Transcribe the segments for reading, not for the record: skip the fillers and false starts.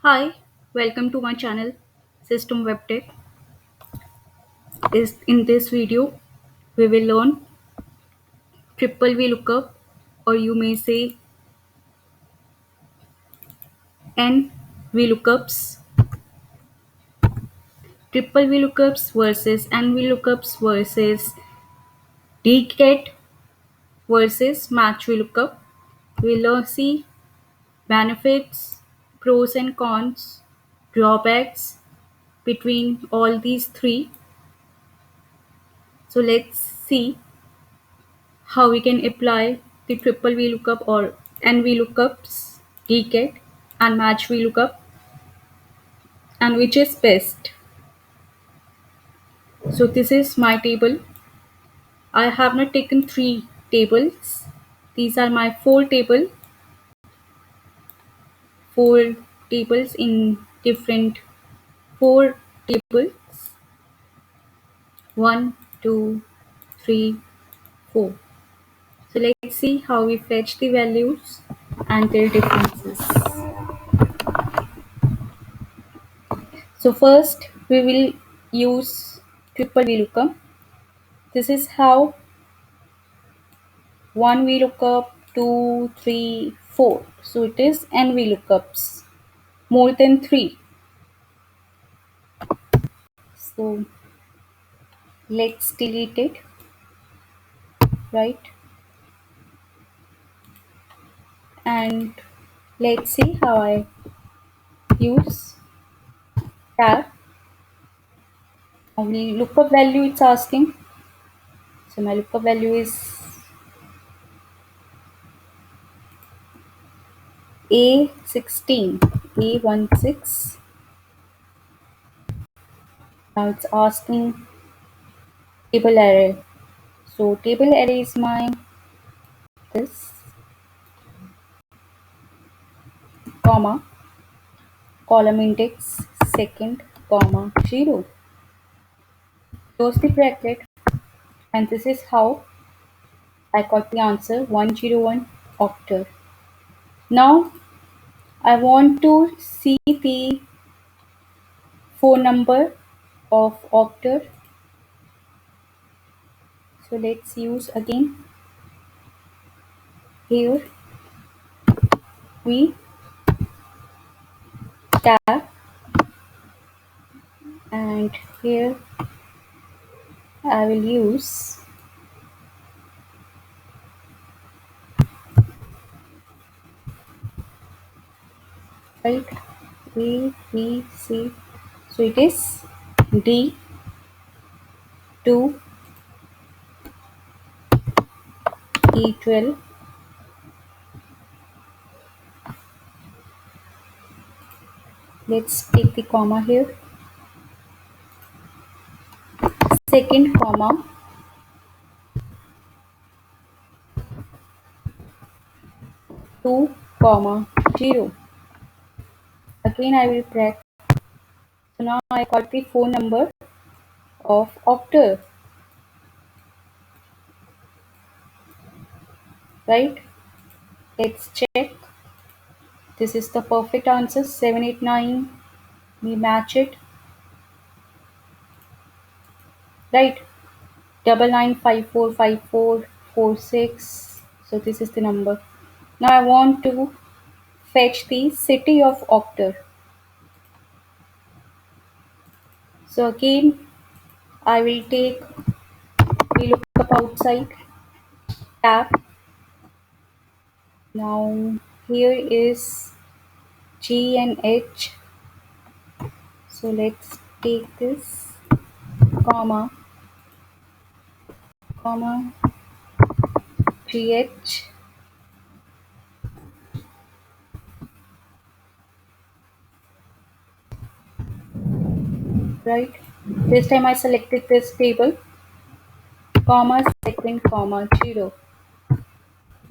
Hi, welcome to my channel System Web Tech. In this video, we will learn triple VLOOKUP, or you may say N VLOOKUPs, triple VLOOKUPs versus N VLOOKUPs versus Dget versus match VLOOKUP. We'll see benefits, pros and cons, drawbacks between all these three. So let's see how we can apply the triple VLOOKUP or N VLOOKUPs, Dget and match VLOOKUP, and which is best. So this is my table. I have not taken three tables. These are my four tables in different four tables. One, two, three, four. So let's see how we fetch the values and their differences. So first we will use triple VLOOKUP. This is how one VLOOKUP, two, three, four. So it is n VLOOKUPs, more than three. So let's delete it, right? And let's see how I use tab. Lookup value it's asking. So my lookup value is A16, A16. Now it's asking table array. So table array is my this comma column index second comma 0. Close the bracket, and this is how I got the answer 101 octal. Now I want to see the phone number of octal. So let's use again here we tab, and here I will use right A B C. So it is D 2 E12. Let's take the comma here. Second comma 2 comma 0. Again I will press. So now I got the phone number of octal, right? Let's check. This is the perfect answer 789. We match it, right? 99545446. So this is the number. Now I want to fetch the city of octal. So again I will take we look up outside tab. Now here is G and H. So let's take this comma GH, right? This time I selected this table, comma second comma 0.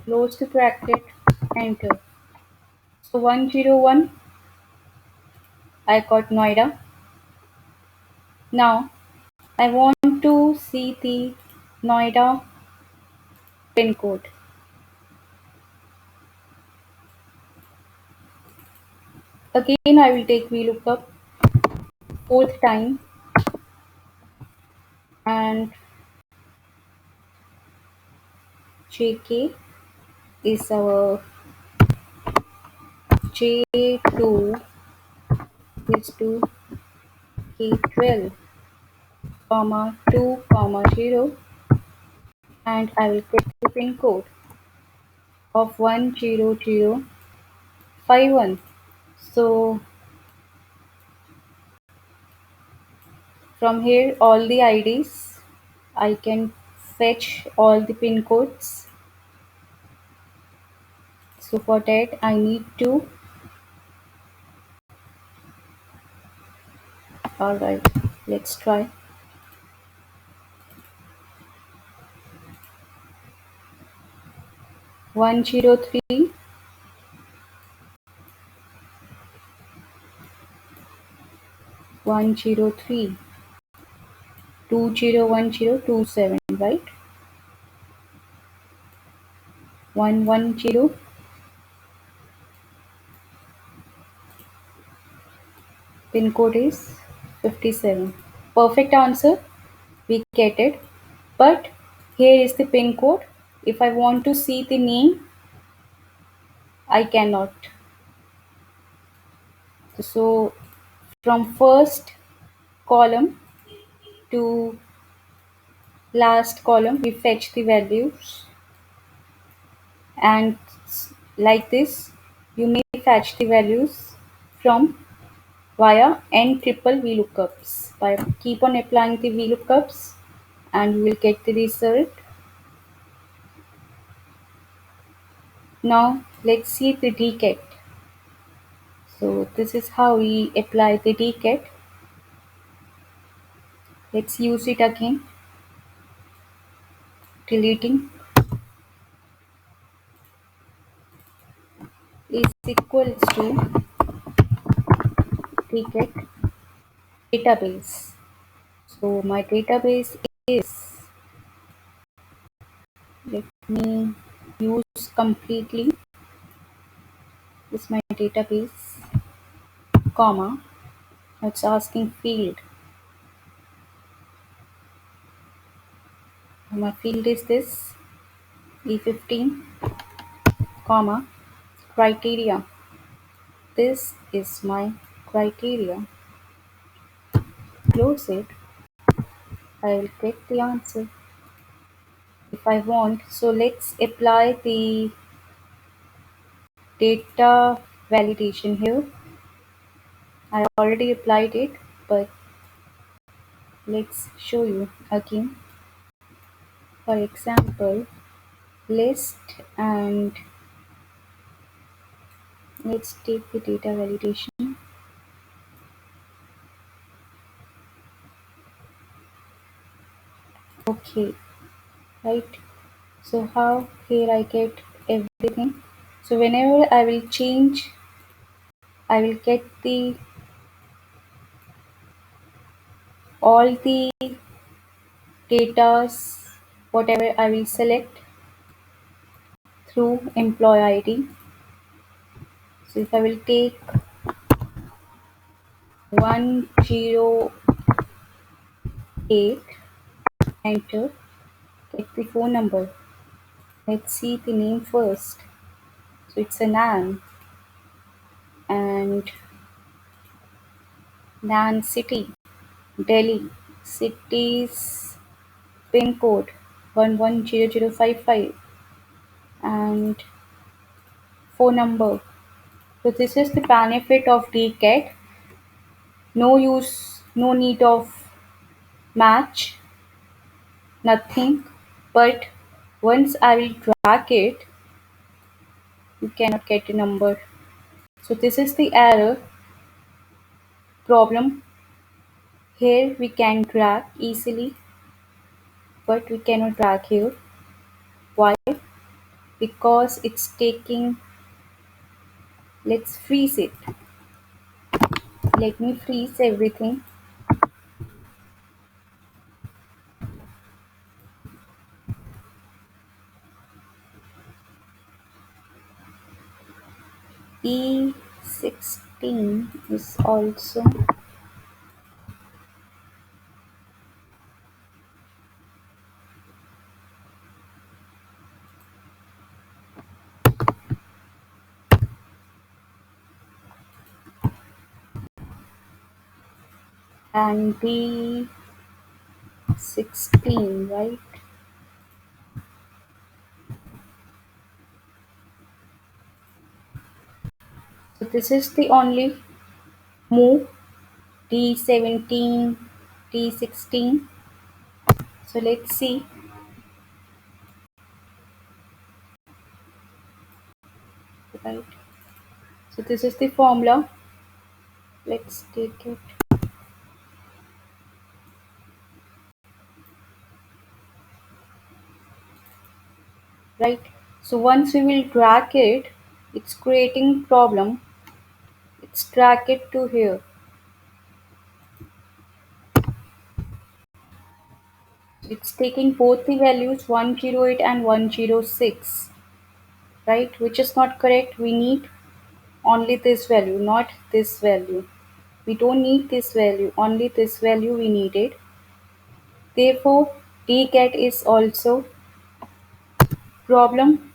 Close the bracket, enter. So 101 I got Noida. Now I want to see the Noida pin code. Again, I will take VLOOKUP fourth time, and JK is our J2 is to K12, comma 2, comma 0, and I will get the pin code of 10051. So from here, all the IDs, I can fetch all the pin codes. So for that, I need to, alright, let's try. 103, 103, 201027, right? 110, pin code is 57. Perfect answer, we get it. But here is the pin code. If I want to see the name, I cannot. So from first column to last column, we fetch the values, and like this, you may fetch the values from via n triple VLOOKUPs. By keep on applying the VLOOKUPs, and you will get the result. Now let's see the Dget. So this is how we apply the Dget. Let's use it again. Deleting is equals to Dget database. So my database is, let me use completely, this my database, comma, it's asking field. My field is this E15, comma, criteria. This is my criteria. Close it. I will get the answer if I want. So let's apply the data validation here. I already applied it, but let's show you again. For example, list, and let's take the data validation. Okay, right. So how here I get everything. So whenever I will change, I will get the all the datas, whatever I will select through employee ID. So if I will take 108, enter, get the phone number. Let's see the name first. So it's a Nan, and Nan city, Delhi, city's pin code 110055, and phone number. So this is the benefit of Dget. No use, no need of match, nothing. But once I will drag it, you cannot get a number. So this is the error problem. Here we can drag easily, but we cannot drag here. Why? Because it's taking, let's freeze it. Let me freeze everything. E 16 is also and D16, right? So this is the only move D17, D16. So let's see, right? So this is the formula. Let's take it, right? So once we will drag it, it's creating problem. Let's drag it to here. It's taking both the values 108 and 106, right? Which is not correct. We need only this value, not this value. We don't need this value, only this value we needed. Therefore, Dget is also problem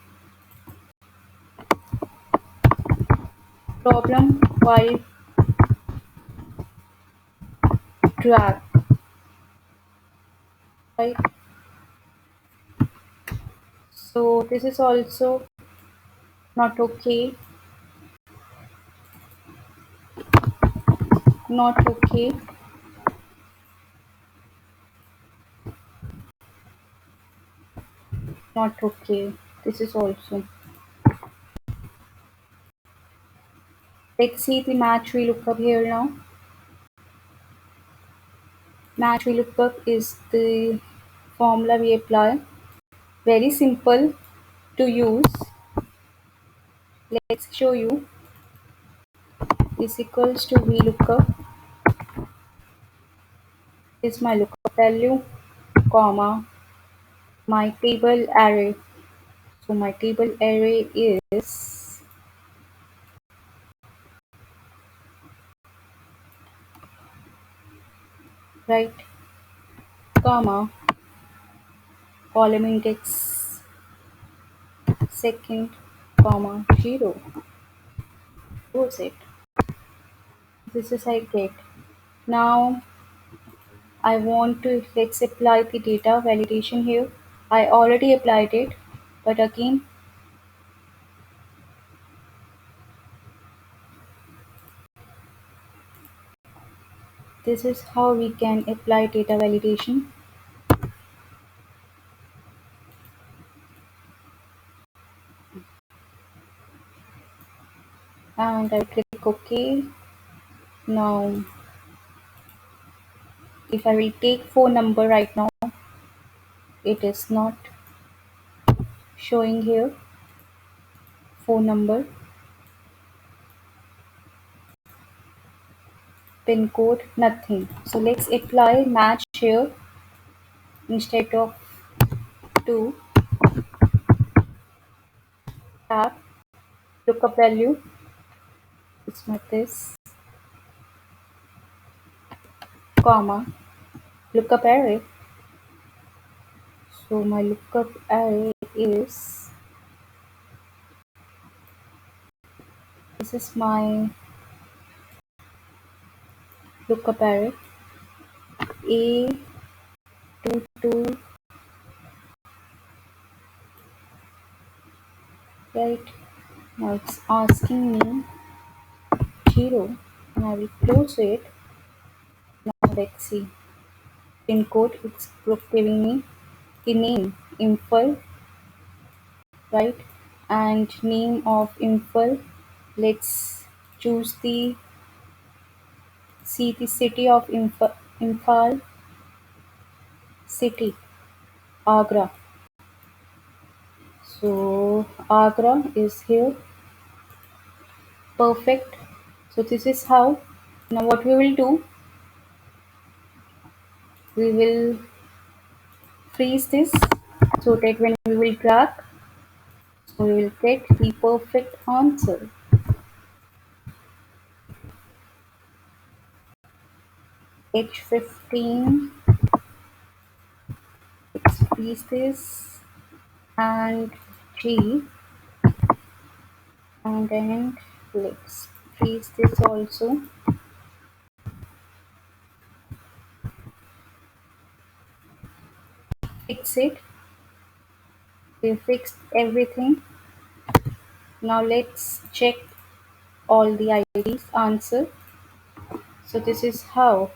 while drag, right? So this is also not okay, not okay, not okay. This is also. Let's see the match VLOOKUP here now. Match VLOOKUP is the formula we apply. Very simple to use. Let's show you. Is equals to VLOOKUP is my lookup value, comma, my table array. So my table array is right, comma, column index second, comma, 0. What's it? This is I get. Now I want to, let's apply the data validation here. I already applied it, but again, this is how we can apply data validation. And I click OK. Now, if I will take phone number right now, it is not showing here. Phone number, pin code, nothing. So let's apply match here instead of to tab lookup value. It's not this, comma, lookup array. So my lookup array is, this is my lookup array A22, right? Now it's asking me 0 and I will close it. Now let's see. Pin code, it's giving me the name info, right? And name of info. Let's choose the city of Imphal city, Agra. So Agra is here. Perfect. So this is how. Now what we will do, we will freeze this so that when we will drag, so we will get the perfect answer. H15, let's freeze this, and G, and then let's freeze this also. Fix it. We fixed everything. Now let's check all the IDs answer. So this is how